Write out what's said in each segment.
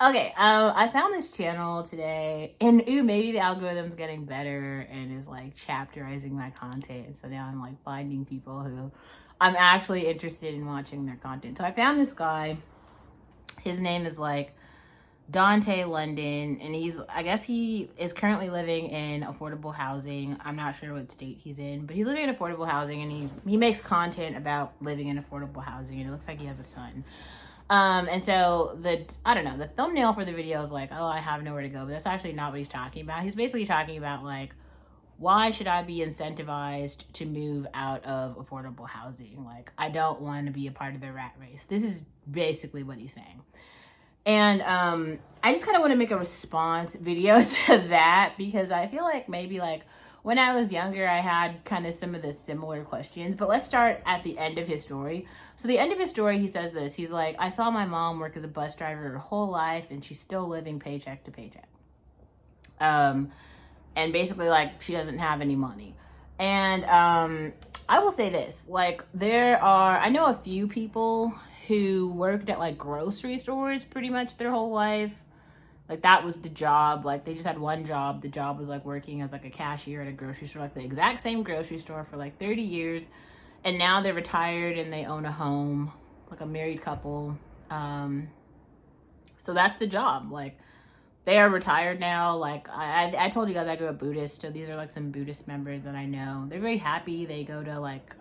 Okay, I found this channel today, and ooh, maybe the algorithm's getting better and is like chapterizing my content. So now I'm like finding people who I'm actually interested in watching their content. So I found this guy. His name is like Dante London, and I guess he is currently living in affordable housing. I'm not sure what state he's in, but he's living in affordable housing, and he makes content about living in affordable housing, and it looks like he has a son. And so I don't know, the thumbnail for the video is like, oh, I have nowhere to go, but that's actually not what he's talking about. He's basically talking about like, why should I be incentivized to move out of affordable housing? Like, I don't want to be a part of the rat race. This is basically what he's saying. And I just kind of want to make a response video to that, because I feel like maybe like when I was younger, I had kind of some of the similar questions. But let's start at the end of his story. So the end of his story, he says this. He's like, I saw my mom work as a bus driver her whole life, and she's still living paycheck to paycheck. And basically, like, she doesn't have any money. And I will say this, like, I know a few people who worked at like grocery stores pretty much their whole life. Like, that was the job. Like, they just had one job. The job was like working as like a cashier at a grocery store, like the exact same grocery store for like 30 years. And now they're retired and they own a home, like a married couple. So that's the job. Like, they are retired now. Like, I told you guys I grew up Buddhist, so these are like some Buddhist members that I know. They're very happy. They go to like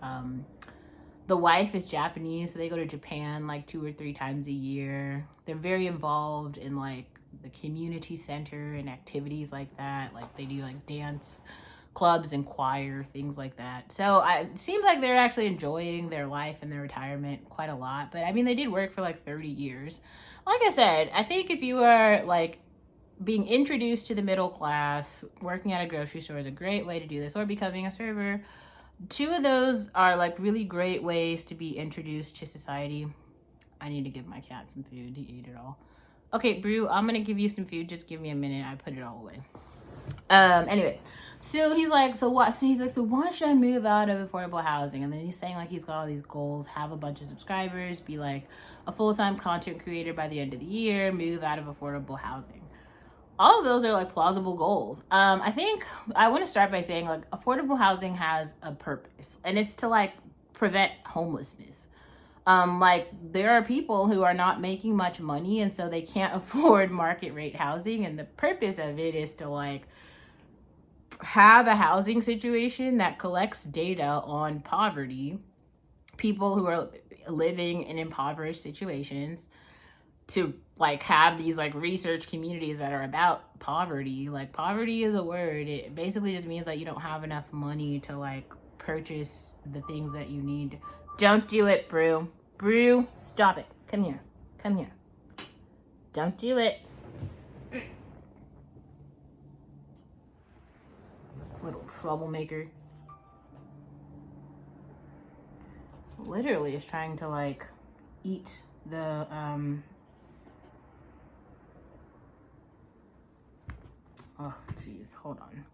the wife is Japanese, so they go to Japan like 2 or 3 times a year. They're very involved in like the community center and activities like that. Like, they do like dance clubs and choir, things like that. So it seems like they're actually enjoying their life and their retirement quite a lot. But I mean, they did work for like 30 years. Like I said, I think if you are like being introduced to the middle class, working at a grocery store is a great way to do this, or becoming a server. 2 of those are like really great ways to be introduced to society. I need to give my cat some food. He ate it all. Okay, Brew, I'm gonna give you some food. Just give me a minute. I put it all away. Anyway, so he's like, so what? So he's like, so why should I move out of affordable housing? And then he's saying like he's got all these goals: have a bunch of subscribers, be like a full-time content creator by the end of the year, move out of affordable housing. All of those are like plausible goals. I think I want to start by saying like affordable housing has a purpose, and it's to like prevent homelessness. Like, there are people who are not making much money, and so they can't afford market rate housing, and the purpose of it is to like have a housing situation that collects data on poverty, people who are living in impoverished situations, to like have these like research communities that are about poverty. Like, poverty is a word. It basically just means that you don't have enough money to like purchase the things that you need. Don't do it, Brew. Brew, stop it. Come here. Come here. Don't do it. Little troublemaker. Literally is trying to like eat the oh jeez, hold on.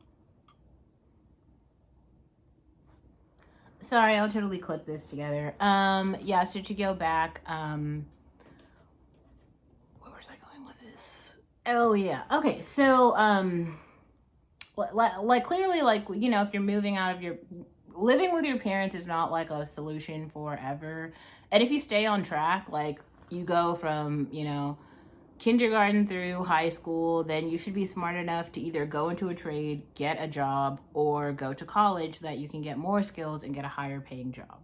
Sorry, I'll totally clip this together. Yeah, so to go back, where was I going with this? Oh yeah. Okay, so like clearly, like, you know, if you're moving out of living with your parents is not like a solution forever. And if you stay on track, like you go from, you know, kindergarten through high school, then you should be smart enough to either go into a trade, get a job, or go to college so that you can get more skills and get a higher paying job.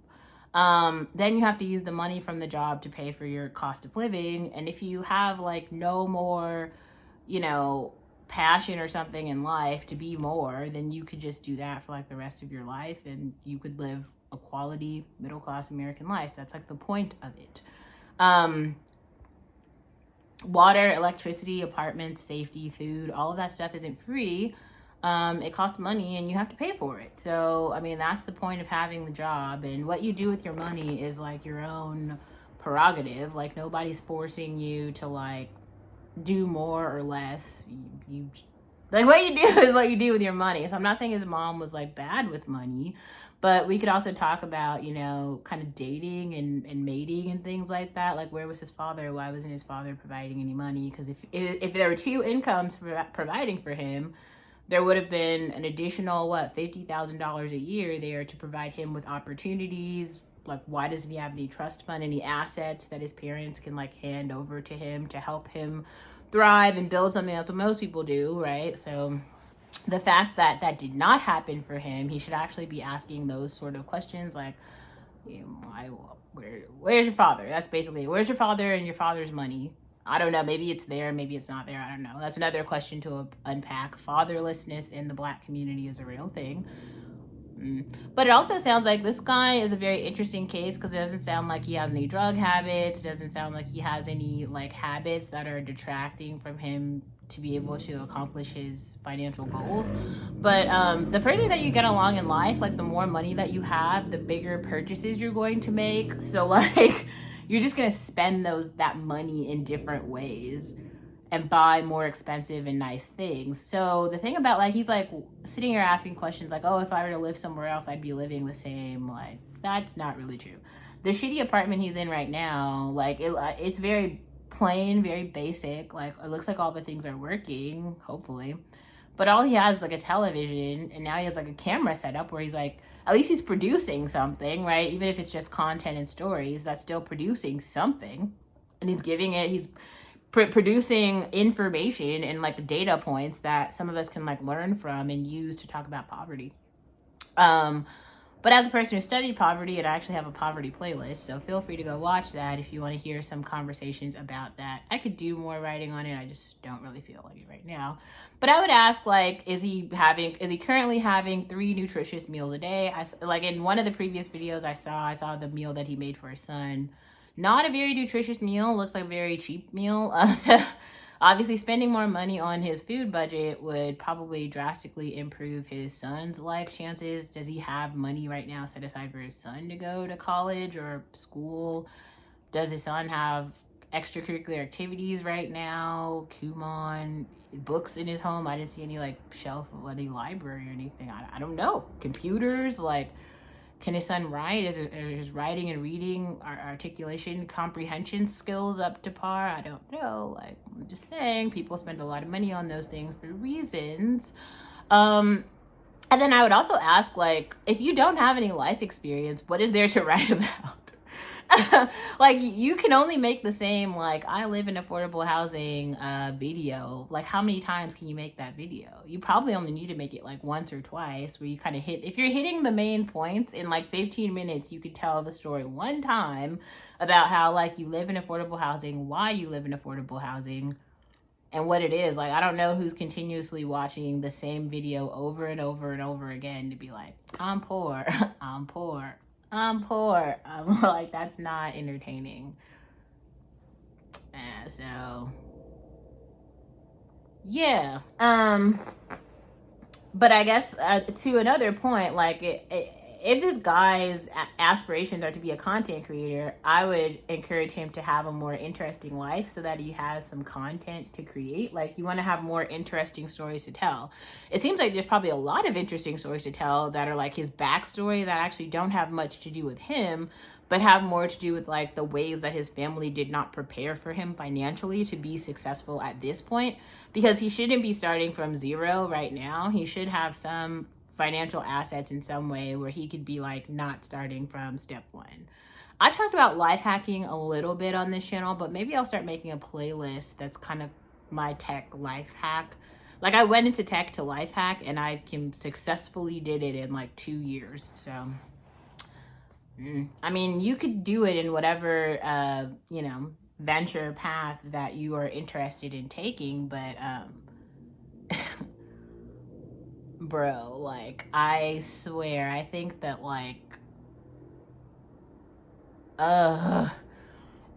Then you have to use the money from the job to pay for your cost of living. And if you have like no more, you know, passion or something in life to be more, then you could just do that for like the rest of your life, and you could live a quality middle class American life. That's like the point of it. Water, electricity, apartments, safety, food, all of that stuff isn't free. It costs money and you have to pay for it. So, I mean, that's the point of having the job. And what you do with your money is like your own prerogative. Like, nobody's forcing you to like do more or less. You Like, what you do is what you do with your money. So I'm not saying his mom was like bad with money, but we could also talk about, you know, kind of dating and mating and things like that. Like, where was his father? Why wasn't his father providing any money? Because if there were two incomes providing for him, there would have been an additional, what, $50,000 a year there to provide him with opportunities. Like, why doesn't he have any trust fund, any assets that his parents can like hand over to him to help him thrive and build something? That's what most people do, right? So the fact that that did not happen for him, he should actually be asking those sort of questions like, you know, where's your father? That's basically, where's your father and your father's money? I don't know. Maybe it's there. Maybe it's not there. I don't know. That's another question to unpack. Fatherlessness in the Black community is a real thing. But it also sounds like this guy is a very interesting case because it doesn't sound like he has any drug habits. It doesn't sound like he has any like habits that are detracting from him to be able to accomplish his financial goals. But the further that you get along in life, like the more money that you have, the bigger purchases you're going to make. So like you're just gonna spend that money in different ways and buy more expensive and nice things. So the thing about like, he's like sitting here asking questions like, oh, if I were to live somewhere else, I'd be living the same. Like, that's not really true. The shitty apartment he's in right now, like it's very plain, very basic. Like, it looks like all the things are working, hopefully. But all he has is like a television, and now he has like a camera set up where he's like, at least he's producing something, right? Even if it's just content and stories, that's still producing something. And he's producing information and like data points that some of us can like learn from and use to talk about poverty. But as a person who studied poverty, and I actually have a poverty playlist, so feel free to go watch that if you want to hear some conversations about that. I could do more writing on it. I just don't really feel like it right now. But I would ask, like, is he currently having 3 nutritious meals a day? Like in one of the previous videos I saw the meal that he made for his son. Not a very nutritious meal, looks like a very cheap meal. So obviously spending more money on his food budget would probably drastically improve his son's life chances. Does he have money right now set aside for his son to go to college or school? Does his son have extracurricular activities right now? Kumon, books in his home? I didn't see any like shelf of any library or anything. I don't know. Computers, like, can his son write? Is his writing and reading, articulation, comprehension skills up to par? I don't know. Like, I'm just saying, people spend a lot of money on those things for reasons. And then I would also ask, like, if you don't have any life experience, what is there to write about? Like, you can only make the same, like, I live in affordable housing video. Like, how many times can you make that video? You probably only need to make it like once or twice, where you kind of if you're hitting the main points in like 15 minutes, you could tell the story one time about how like you live in affordable housing, why you live in affordable housing, and what it is. Like, I don't know who's continuously watching the same video over and over and over again to be like, I'm poor, I'm poor, I'm poor. I'm like, that's not entertaining. So yeah. But I guess to another point, like if this guy's aspirations are to be a content creator, I would encourage him to have a more interesting life so that he has some content to create. Like, you want to have more interesting stories to tell. It seems like there's probably a lot of interesting stories to tell that are like his backstory that actually don't have much to do with him, but have more to do with like the ways that his family did not prepare for him financially to be successful at this point, because he shouldn't be starting from zero right now. He should have some financial assets in some way where he could be like not starting from step 1. I talked about life hacking a little bit on this channel, but maybe I'll start making a playlist that's kind of my tech life hack. Like, I went into tech to life hack and I successfully did it in like 2 years. So I mean, you could do it in whatever you know, venture path that you are interested in taking, but bro, like, I swear, I think that like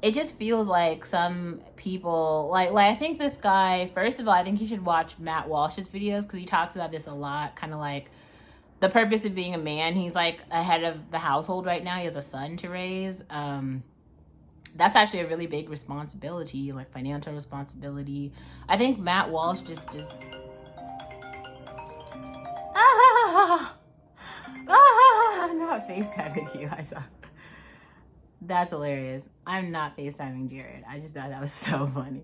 it just feels like some people like I think this guy, first of all, I think you should watch Matt Walsh's videos because he talks about this a lot, kind of like the purpose of being a man. He's like a head of the household right now. He has a son to raise. That's actually a really big responsibility, like financial responsibility. I think Matt Walsh just I'm not FaceTiming you. I saw. That's hilarious. I'm not FaceTiming Jared. I just thought that was so funny.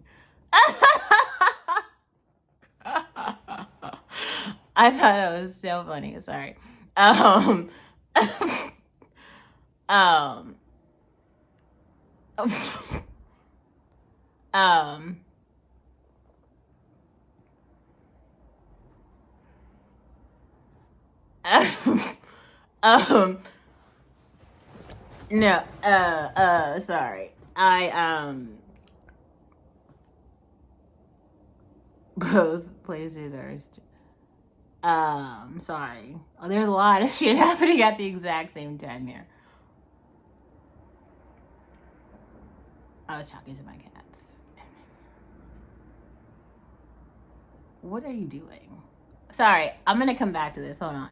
I thought that was so funny. Sorry. Um, um, um, um, no, sorry. Both places are, sorry. Oh, there's a lot of shit happening at the exact same time here. I was talking to my cats. What are you doing? Sorry, I'm gonna come back to this. Hold on.